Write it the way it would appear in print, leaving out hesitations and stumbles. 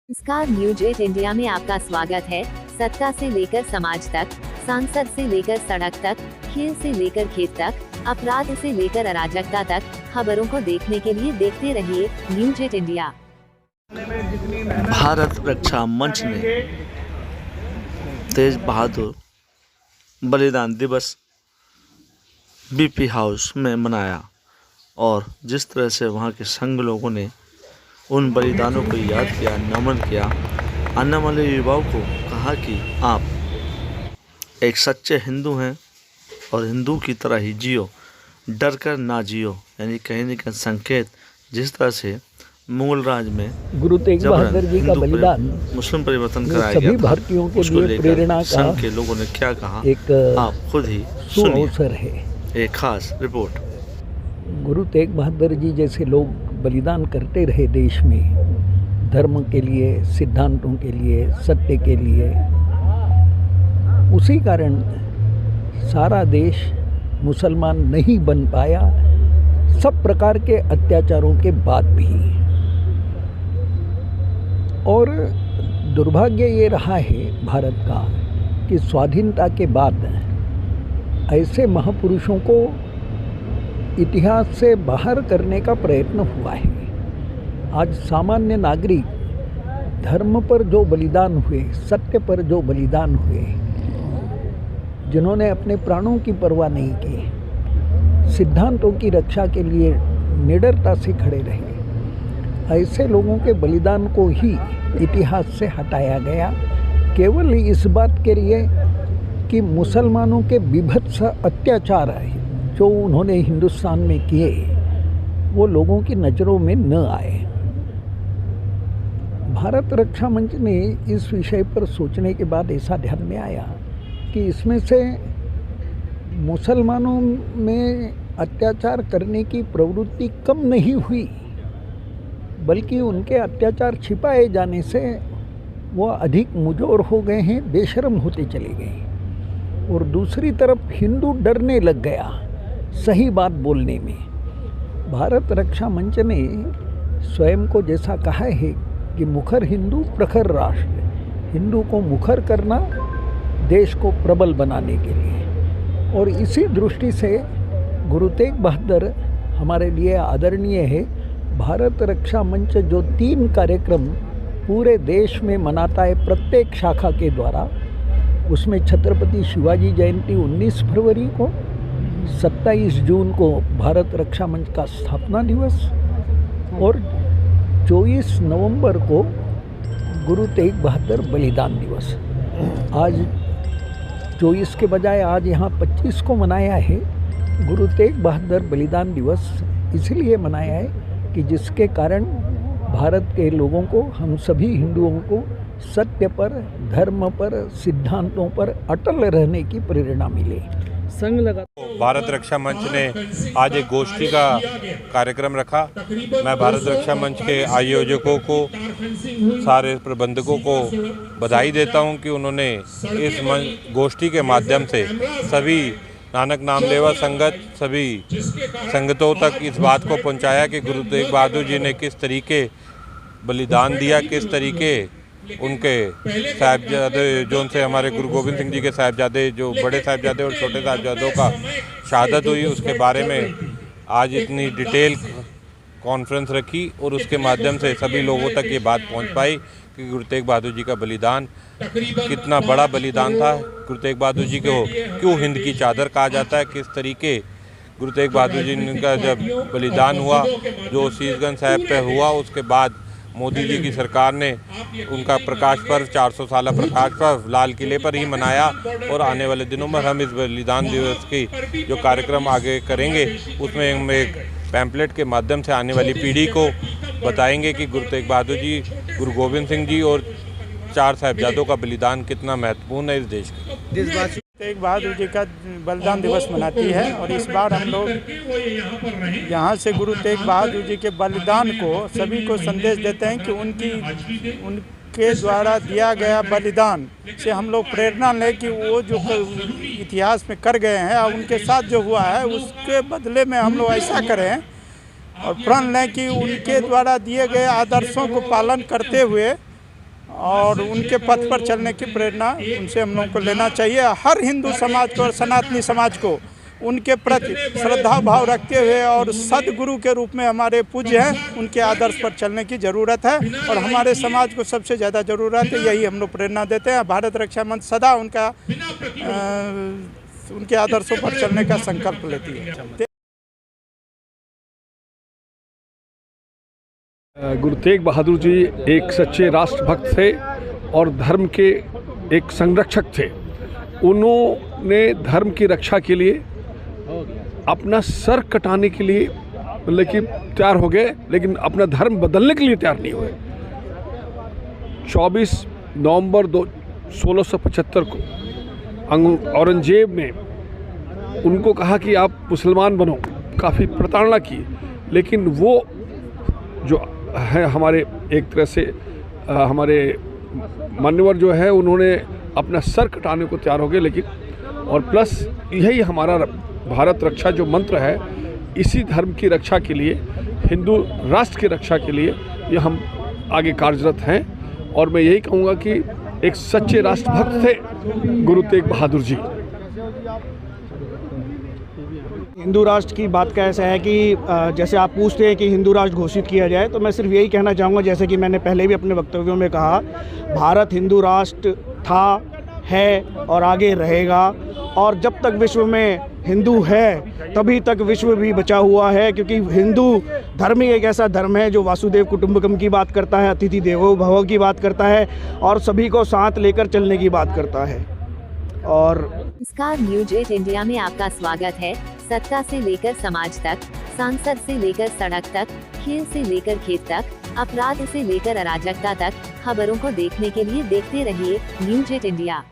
नमस्कार, news 8 India में आपका स्वागत है। सत्ता से लेकर समाज तक, सांसद से लेकर सड़क तक, खेल से लेकर खेत तक, अपराध से लेकर अराजकता तक, खबरों को देखने के लिए देखते रहिए न्यूज 8 इंडिया। भारत रक्षा मंच ने तेज बहादुर बलिदान दिवस बीपी हाउस में मनाया और जिस तरह से वहां के संघ लोगों ने उन बलिदानों को याद किया, नमन किया, आने वाले युवाओं को कहा कि आप एक सच्चे हिंदू हैं और हिंदू की तरह ही जियो, डर कर ना जियो। यानी कहीं न कहीं संकेत जिस तरह से मुगल राज में गुरु तेग बहादुर जी का बलिदान मुस्लिम परिवर्तन कराया गया था, भारतीयों के उसको लिए प्रेरणा का संघ के लोगों ने क्या कहा, एक आप खुद ही सुअवसर है। एक खास रिपोर्ट। गुरु तेग बहादुर जी जैसे लोग बलिदान करते रहे देश में, धर्म के लिए, सिद्धांतों के लिए, सत्य के लिए। उसी कारण सारा देश मुसलमान नहीं बन पाया, सब प्रकार के अत्याचारों के बाद भी। और दुर्भाग्य ये रहा है भारत का कि स्वाधीनता के बाद ऐसे महापुरुषों को इतिहास से बाहर करने का प्रयत्न हुआ है। आज सामान्य नागरिक धर्म पर जो बलिदान हुए, सत्य पर जो बलिदान हुए, जिन्होंने अपने प्राणों की परवाह नहीं की, सिद्धांतों की रक्षा के लिए निडरता से खड़े रहे, ऐसे लोगों के बलिदान को ही इतिहास से हटाया गया, केवल इस बात के लिए कि मुसलमानों के विभत्स अत्याचार है जो उन्होंने हिंदुस्तान में किए वो लोगों की नज़रों में न आए। भारत रक्षा मंच ने इस विषय पर सोचने के बाद ऐसा ध्यान में आया कि इसमें से मुसलमानों में अत्याचार करने की प्रवृत्ति कम नहीं हुई, बल्कि उनके अत्याचार छिपाए जाने से वो अधिक मुजोर हो गए हैं, बेशर्म होते चले गए। और दूसरी तरफ हिंदू डरने लग गया सही बात बोलने में। भारत रक्षा मंच ने स्वयं को जैसा कहा है कि मुखर हिंदू प्रखर राष्ट्र, हिंदू को मुखर करना देश को प्रबल बनाने के लिए। और इसी दृष्टि से गुरु तेग बहादुर हमारे लिए आदरणीय है। भारत रक्षा मंच जो 3 कार्यक्रम पूरे देश में मनाता है प्रत्येक शाखा के द्वारा, उसमें छत्रपति शिवाजी जयंती 19 फरवरी को, 27 जून को भारत रक्षा मंच का स्थापना दिवस और 24 नवंबर को गुरु तेग बहादुर बलिदान दिवस। आज 24 के बजाय आज यहाँ 25 को मनाया है। गुरु तेग बहादुर बलिदान दिवस इसलिए मनाया है कि जिसके कारण भारत के लोगों को, हम सभी हिंदुओं को सत्य पर, धर्म पर, सिद्धांतों पर अटल रहने की प्रेरणा मिले। संघ लगा भारत रक्षा मंच ने आज एक गोष्ठी का कार्यक्रम रखा। मैं भारत रक्षा मंच के आयोजकों को, सारे प्रबंधकों को बधाई देता हूं कि उन्होंने इस गोष्ठी के माध्यम से सभी नानक नामदेवा संगत, सभी संगतों तक इस बात को पहुंचाया कि गुरु तेग बहादुर जी ने किस तरीके बलिदान दिया, किस तरीके उनके साहिबजादे, जो उनसे हमारे गुरु गोविंद सिंह जी के साहिबजादे, जो बड़े साहिबजादे और छोटे साहिबजादों का शहादत हुई, उसके बारे में आज इतनी डिटेल कॉन्फ्रेंस रखी और उसके माध्यम से सभी लोगों तक ये बात पहुंच पाई कि गुरु तेग बहादुर जी का बलिदान कितना बड़ा बलिदान था। गुरु तेग बहादुर जी को क्यों हिंद की चादर कहा जाता है, किस तरीके गुरु तेग बहादुर जी का जब बलिदान हुआ, जो शीशगंज साहिब पे हुआ, उसके बाद मोदी जी की सरकार ने उनका प्रकाश पर्व, 400 साल प्रकाश पर्व लाल किले पर ही मनाया। और आने वाले दिनों में हम इस बलिदान दिवस की जो कार्यक्रम आगे करेंगे उसमें हम एक पैम्पलेट के माध्यम से आने वाली पीढ़ी को बताएंगे कि गुरु तेग बहादुर जी, गुरु गोविंद सिंह जी और 4 साहिबजादों का बलिदान कितना महत्वपूर्ण है इस देश का। तेग बहादुर जी का बलिदान दिवस मनाती है और इस बार हम लोग यहाँ से गुरु तेग बहादुर जी के बलिदान को सभी को संदेश देते हैं कि उनके द्वारा दिया गया बलिदान से हम लोग प्रेरणा लें कि वो जो इतिहास में कर गए हैं और उनके साथ जो हुआ है उसके बदले में हम लोग ऐसा करें और प्रण लें कि उनके द्वारा दिए गए आदर्शों को पालन करते हुए और उनके पथ पर चलने की प्रेरणा उनसे हम लोगों को लेना चाहिए। हर हिंदू समाज को और सनातनी समाज को उनके प्रति श्रद्धा भाव रखते हुए और सदगुरु के रूप में हमारे पूज्य हैं, उनके आदर्श पर चलने की ज़रूरत है। और हमारे समाज को सबसे ज़्यादा ज़रूरत है, यही हम लोग प्रेरणा देते हैं। भारत रक्षा मंच सदा उनके आदर्शों पर चलने का संकल्प लेती है। गुरु तेग बहादुर जी एक सच्चे राष्ट्रभक्त थे और धर्म के एक संरक्षक थे। उन्होंने धर्म की रक्षा के लिए अपना सर कटाने के लिए मतलब कि तैयार हो गए, लेकिन अपना धर्म बदलने के लिए तैयार नहीं हुए। 24 नवंबर 1675 को औरंगजेब ने उनको कहा कि आप मुसलमान बनो, काफ़ी प्रताड़ना की, लेकिन वो जो है हमारे एक तरह से हमारे मान्यवर जो है उन्होंने अपना सर कटाने को तैयार हो गए। लेकिन और प्लस यही हमारा भारत रक्षा जो मंत्र है, इसी धर्म की रक्षा के लिए, हिंदू राष्ट्र की रक्षा के लिए ये हम आगे कार्यरत हैं। और मैं यही कहूँगा कि एक सच्चे राष्ट्रभक्त थे गुरु तेग बहादुर जी। हिंदू राष्ट्र की बात का ऐसा है कि जैसे आप पूछते हैं कि हिंदू राष्ट्र घोषित किया जाए, तो मैं सिर्फ यही कहना चाहूँगा, जैसे कि मैंने पहले भी अपने वक्तव्यों में कहा, भारत हिंदू राष्ट्र था, है और आगे रहेगा। और जब तक विश्व में हिंदू है तभी तक विश्व भी बचा हुआ है, क्योंकि हिंदू धर्म ही एक ऐसा धर्म है जो वासुदेव कुटुंबकम की बात करता है, अतिथि देवो भव की बात करता है और सभी को साथ लेकर चलने की बात करता है। और नमस्कार, न्यूज 8 इंडिया में आपका स्वागत है। सत्ता से लेकर समाज तक, सांसद से लेकर सड़क तक, खेल से लेकर खेत तक, अपराध से लेकर अराजकता तक, खबरों को देखने के लिए देखते रहिए न्यूज 8 इंडिया।